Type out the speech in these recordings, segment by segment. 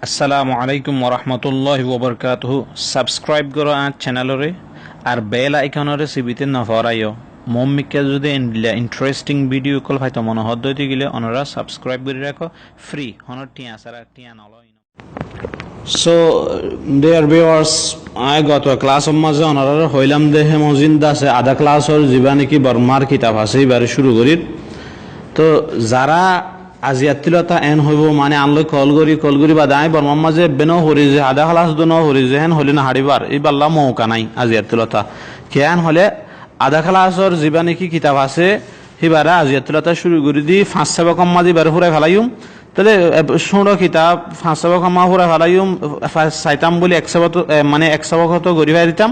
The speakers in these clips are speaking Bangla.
আসসালামু আলাইকুম ওরহমতুল্লাহি ওবরকাতুহু। সাবস্ক্রাইব করো আর চ্যানেলরে আর বেল আইকনরে সিবিতে নফরাইও মম্মিকে যদি ইন্টারেস্টিং ভিডিও কল হয়তো মনে হদ্দইতে গেলে ওনারা সাবস্ক্রাইব করে রাখো ফ্রি হনর টিয়া সারা টিয়া নলয়। সো ডিয়ার ভিউয়ার্স, আই গত ক্লাসের মাঝে ওনারা হইলাম দেহে মজিন্দা আছে আধা ক্লাসের যা নাকি বর্মার কিতাব আছে এবারে শুরু করি। তো যারা আজিয়াতিলতা এন হইব মানে আনলে কলগরি বা দায় বর্মার মাঝে বেনও হরি যে আধা ক্লাস দুনো হরি যে হেন হলি না হারিবার এই বাল্লা মৌকা নাই আজিয়াতিলতা কেন হলে আধা ক্লাসের যা নাকি কিতাব আছে সিবারে আজিয়াতিলতা শুরু করে দি 5-6 কম মাঝে এবারে ফুরাই ফেলাইম। তাহলে ষোলো কিতাব 5-6 কমা ফুরাই ফেলাইম চাইতাম বলে 100 গড়ি ভাই দিতাম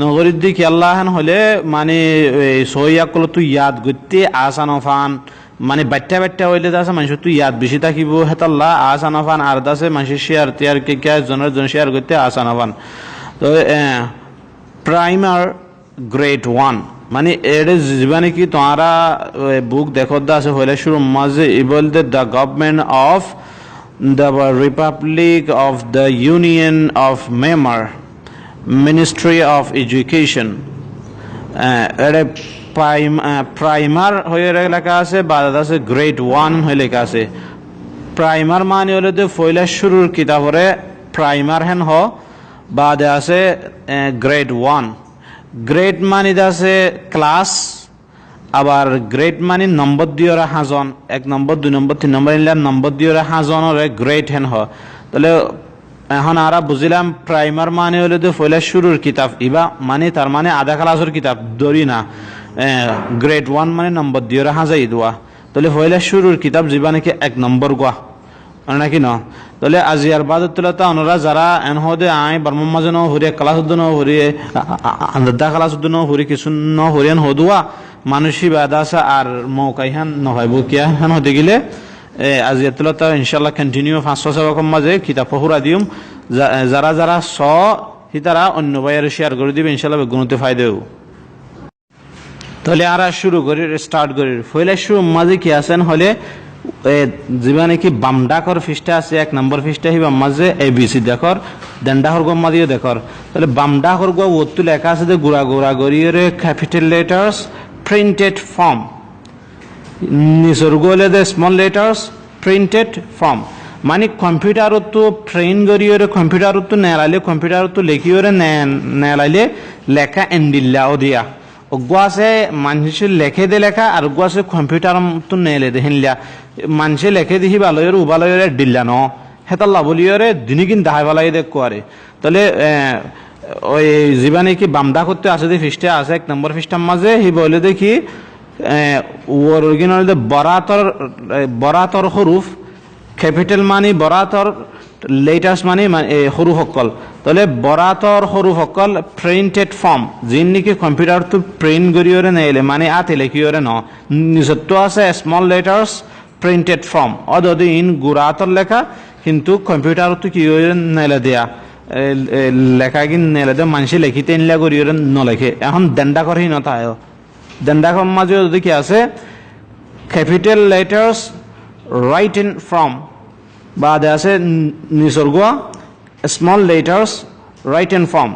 নগরীর দিক আল্লাহ হলে মানে সহিয়াকল তুই ইয়াদ গত্যে আসানফান মানে বাট্টা হইলে আছে মানুষের তুই ইয়াদ বেশি থাকিব হেতাল্লাহ আসানফান আর দাসে মানুষের শেয়ার তিয়ার কে জনের জন শেয়ার করতে আসানফান। তো প্রাইমার গ্রেড 1 মানে এর জীবনে কি তোমারা বুক দেখো আছে হইলে শুরু মাঝে ইবল the government of the republic of the union of Myanmar ministry of education এটা প্রাইমার হয়ে লেখা আছে বা আছে গ্রেড 1 হয়ে লেখা আছে। প্রাইমার মানে হলে তো ফয়লা শুরুর কিতাবরে প্রাইমার হেন হ বা আছে গ্রেড 1। গ্রেড মানে আছে ক্লাস, আবার গ্রেড মানে নম্বর দিয়ে ওরা হাজন 1 নম্বর 2 নম্বর 3 নম্বর এলাম নম্বর দিয়ে ওরা হাজনের গ্রেড হেন হ। তাহলে এখন আমরা বুঝলাম প্রাইমার মানে হলে তো ফয়লা শুরুর কিতাব ইবা মানে তার মানে আধা ক্লাসের কিতাব ধরি না গ্রেড 1 মানে নম্বর দিয়ে ওরা হাজাই দোয়া। তাহলে ফয়লা শুরুর কিতাব যা নাকি 1 নম্বর গোয়া নাকি ন। তাহলে আজি আর বাদ তুলতা ওনারা যারা এন হদে আয় বর্মার মাঝে ন হরিয়ে ক্লাস উদ্দ ন হরিয়ে আধা ক্লাস উদ্দ ন হরি কিছু ন হরিয়ান হদুয়া মানুষই বাদ আছে আর মৌকাইহান নভাইব কিয়া হান হতে গেলে আজি তুলতা ইনশাল্লাহ কন্টিনিউ 5-6 কম মাঝে কিতাব পহুরা দিম যারা যারা হিতারা অন্য ভাইয়ের শেয়ার করে দিবে ইনশাল্লাহ গুণতে ফায়দেও। তাহলে আর শুরু করি স্টার্ট করি ফইলে শুরু মাঝে কি আছেন হলে যা নাকি বামডাকর ফিসটা আছে 1 নম্বর ফিসটা হিবা মাঝে ABC দেখর দেন্ডাহর গম মাঝে দেখর। তাহলে বামডাকর গো ওত্তু লেখা আছে যে গুড়া গুড়া গড়িয়ে ক্যাপিটাল লেটার্স প্রিন্টেড ফর্ম নিচর গোলে দে স্মল লেটার্স প্রিন্টেড ফর্ম মানে কম্পিউটারত তো ট্রেন গড়িয়ে কম্পিউটারত তো নেলাইলে কম্পিউটারত তো লেখিয়ে নেলাইলে লেখা এন্ডিল্লাও দিয়া অগুয়া আছে মানুষের লেখে দে লেখা আর অগুয়া আছে কম্পিউটার তো নেলে দে হিনলিয়া মানুষে লেখে দিহি ভালয়ের উবালয়ের ডিল্লা ন হেতাল্লা বলিয়রে দিনিকিন দাহাই ভালাই দেখ কোয়ারে। তাহলে ওই জীবানে কি বামডা করতে আছে যে ফিসটা আছে 1 নম্বর ফিসটার মাঝে হি বলে দেখি অরিজিনাল বরাতর হরুফ ক্যাপিটাল মানে বরাতর লেটার্স মানে সরু সকল। তাহলে বরাতর সরু সকল প্রিন্টেড ফর্ম যিন নাকি কম্পিউটার তো প্রিন্ট করিয়ে নেলে মানে আতে লেখিয়ে ন নিজত্ব আছে স্মল লেটার্স প্রিন্টেড ফর্ম অদি ইন গুড়াতর লেখা কিন্তু কম্পিউটার তো কি নেলে দেয়া লেখা কি নেলে দেয়া মানুষে লেখিতে নিলা করিয়ে নলেখে এখন দেন্ডা করে নথায় দেন্ডাকর মাঝে যদি কি আছে capital letters write in form বা আছে নিসর্গ small letters write in form.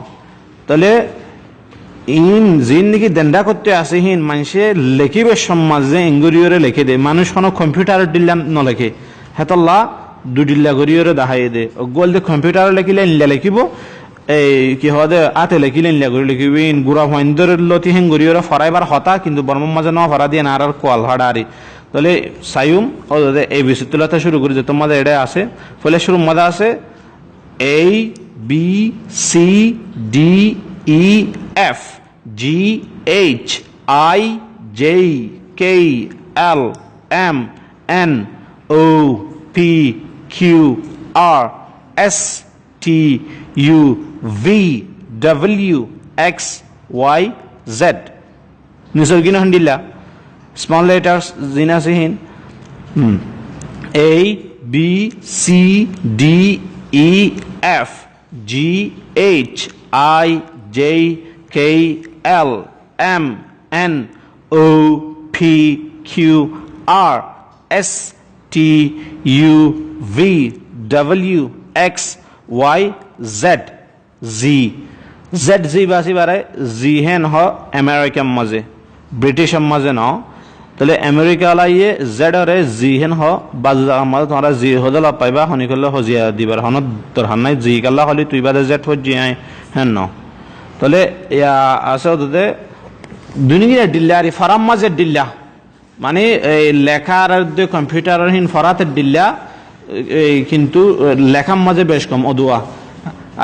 তাহলে ইন যিন নাকি দেন্ডা করতে আসে হিন মানুষে লেখিবে সমাজে ইংগুরিয়রে লেখে দে মানুষ কোনো কম্পিউটার ডিল্লা নলেখে হেতল্লা 2 ডিল্লা গরিয়রে দেখাই দে গোল দে কম্পিউটার লেখিলে ইনলা লেখিব এই কি হদে আতে লেখিলে ইনলা গরি লেখিব ইন গুড়া ভয়ন্দর লতি হেন গরিয়রে ফরাইবার হতা কিন্তু বর্মার মাঝে ন ফরা দিয়ে না আর কোয়াল হাড়ারি। তাহলে সাইম ও ABC তুলাতে শুরু করি যে তোমাদের এটা আছে ফলে শুরু মজা আছে ABCDEF GHIJKLMNOPQRSTUVWXYZ নিসর্গিন হন্ডিল্লা স্মল লেটার্স জিনা সিহিন ABCDEF GHIJKLMNOPQRSTUVWXYZ X Y Z Z Z Z বাসি বারে জি হেন হ আমেরিকার মাঝে ব্রিটিশের মাঝে ন তাহলে আমেরিকা লাইয়ে জেড রে জি হেন হ বাজু জায়গার মাঝে তোমরা জি হদল পাইবা হনি করলে হজিয়া দিবার হন তোর হান নাই জি কাল্লা হলি তুই বাদে জেড হজি হেন ন তাহলে ইয়া আছে ওদের দুনিয়া ডিল্লা আর ফারাম মাঝে ডিল্লা মানে এই লেখার কম্পিউটারের হিন ফরাতের ডিল্লা কিন্তু লেখার মাঝে বেশ কম অদুয়া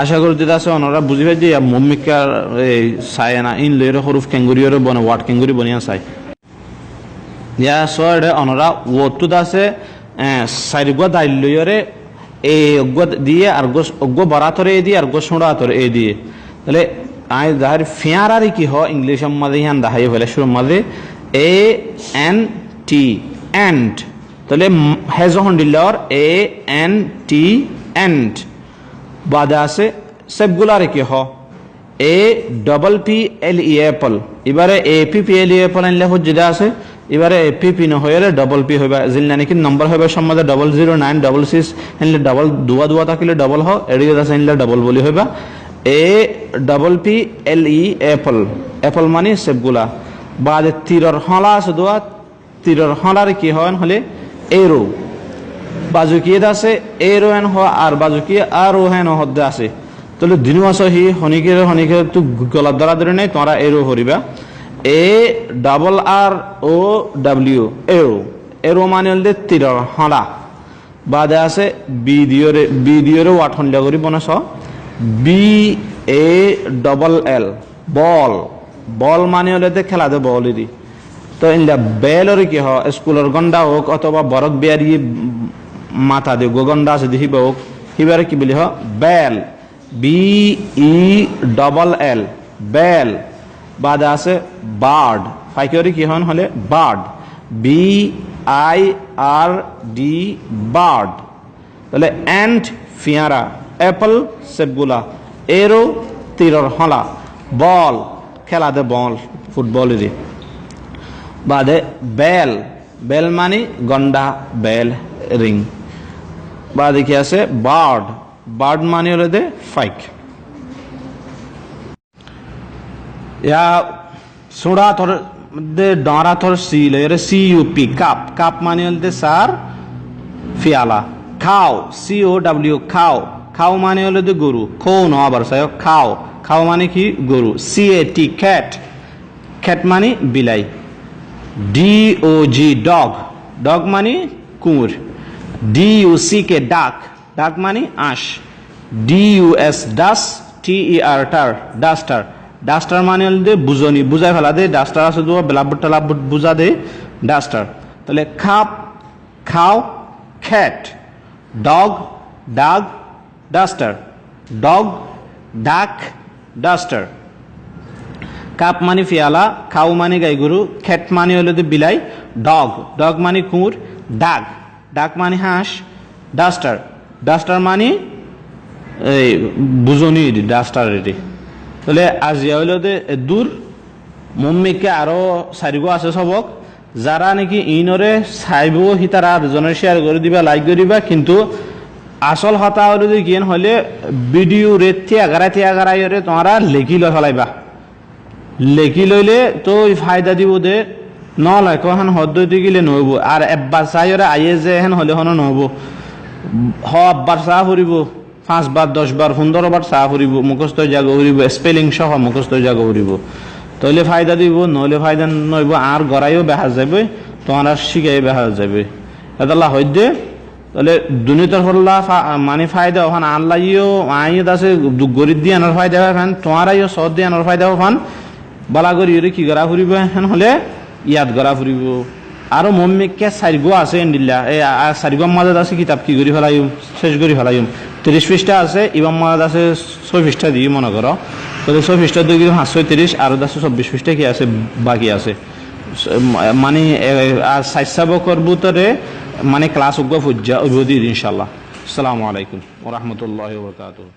আশা করি যেটা আছে ওনারা বুঝি পাই যে মম্মিকার এই চায় না ইন লইরে হরুফ কেঙ্গুরিয়রে বনে ওয়ার্ড কেঙ্গুরি বনিয়া চাই ইয়া সরে ওনারা ওটুত আছে সাইরগুয়া দাইল লইরে এই অজ্ঞ দিয়ে আর অজ্ঞ বরাতরে এ দিয়ে আর গো সোড়াতরে এ দিয়ে তাহলে আই যাহার ফিয়ারারি কি হ ইংলিশের মাঝে ইয়ান দাহাই হলে শুরুর মাঝে এ এন টি এন্ড তাহলে হে যখন দিল্লার এ এন টি এন্ড বাদে আছে সবগুলার কি হ A double P L E apple এবারে A P P L E apple আনলে যেটা আছে এবারে এ পি পি ন হয়ে ডবল পি হইবা জিল নাকি নম্বর হইবা সম্বন্ধে 00966 এনলে ডবল দুয়া দুয়া থাকিলে ডবল হ এদিকে আছে এনলে ডবল বলি হইবা এ double P L E Apple Apple মানে সবগুলা বাদে তীরর হলা আছে দোয়া তীরর হলার কি হয় হলে এরো বাজুকিয়ে আছে এরো হেন হওয়া আর বাজুকিয়ে আরো হেন হদ্দে আছে তাহলে দিনু আস হি হনিকের তো গলার দ্বারা ধরে নেই তোমরা এরো হরিবা এ ডাবল আর ও ডাব্লিউ এরো এরো মানে হলে তীরর হলা বাদে আছে বি দিয়রে ওয়াট হন্ডা করি বনস বি এ ডবল এল বল বল মানে হলে খেলা দে বল দি তো ইনলা বেলর কি হ স্কুলের গন্ডা হোক অথবা বরক বিয়ারি মাথা দে গন্ডা আছে দেখিব হোক হিবারে কি বলি হ bell B E double L bell বাদে আছে বার্ড ফাইকরি কি হন হলে bird B I R D bird তাহলে এন্ড ফিয়ারা অ্যাপল সেবগুলা এরো তীরর হলা বল খেলা দে বল ফুটবল দি বাদে বেল বেল মানে গন্ডা বেল রিং বাদে কি আছে বার্ড বার্ড মানে হলে দে ফাইক ইয়া সুড়া থর দে ডরা থর সি লে C U P cup cup মানে হলে দে সার ফিয়ালা খাও সি ও ডাব্লিউ খাও খাও মানে হলে দে গরু খো ন আবার সায় খাও খাও মানে কি গরু সি এ টি ক্যাট ক্যাট মানে বিলাই ডি ও জি ডগ ডগ মানে কুকুর ডি ইউ সি কে ডাক ডাক মানে আঁশ ডি ইউ এস ডাস টি ই আর টার ডাস্টার ডাস্টার মানে হলে বুঝনি বুঝাই ফেলা দে ডাস্টার আছে তো বেলাবুট টালাবুট বুঝা দে ডাস্টার তাহলে খাপ খাও খ্যাট ডগ ডাগ ডাস্টার ডগ ডাক ডাস্টার কাপ মানে ফিয়ালা খাও মানে গাই গরু খ্যাট মানে হলো বিলাই ডগ ডগ মানে কুকুর ডাক ডাক মানে হাঁস ডাস্টার ডাস্টার মানে এই বুঝনি ডাস্টার এটি তাহলে আজিয়া হইল দূর মম্মিকে আরো চারিগো আছে সবক যারা নাকি ইনরে চাইব সি তারা আরজনের শেয়ার করে দিবা লাইক করে দিবা কিন্তু আসল হতা হলে গিয়ে হলে ভিডিও রেট এগারাই তোমরা লেখি লয় ফেলাইবা লেখি লইলে তো ফায়দা দিব দে নলয় এখন হদ্দতি গিলে নহব আর একবার চাই আইয়ে যে হেন হলে হন নহব হবার চাহ ফুরিব 5 বার 10 বার 15 বার চাহ ফুরিব মুখস্থ জাগ ফুরিব স্পেলিং সহ মুখস্থ জাগ ফুরিব তইলে ফায়দা দিব নইলে ফায়দা নইব আর গড়াইও বেহা যাবে তোমরা শিখাই বেহা যাবে এদাল্লা হইদে তাহলে দুনিয়ার হল্লা মানে ফায়দা ওখান আল্লাহও আইত আছে গরিব দিয়ে আনার ফায়দা ফান তোমারাইও সদ দিয়ে আনার ফায়দা ফান বালা করি কি করা ফুরিব হেন হলে ইয়াদ করা ফুরিব আরো মম্মিকে চারিগো আছে এন্ডিল্লা এই চারিগোর মাজত আছে কিতাপ কি কৰি ফেলাইম শেষ কৰি ফেলাইম 30 পৃষ্ঠা আছে ইবাম মাজত আছে 6 পৃষ্ঠা দিয়ে মনে করো তাহলে 6 পৃষ্ঠা দিয়ে 530 আর আছে 24 পৃষ্ঠা কি আছে বাকি আছে মানে সাইসাবকর ভিতরে মানে ক্লাস উগ্র ফুজ্জা উবদি ইনশাআল্লাহ আসসালামু আলাইকুম ওয়া রাহমাতুল্লাহি ওয়া বারাকাতুহু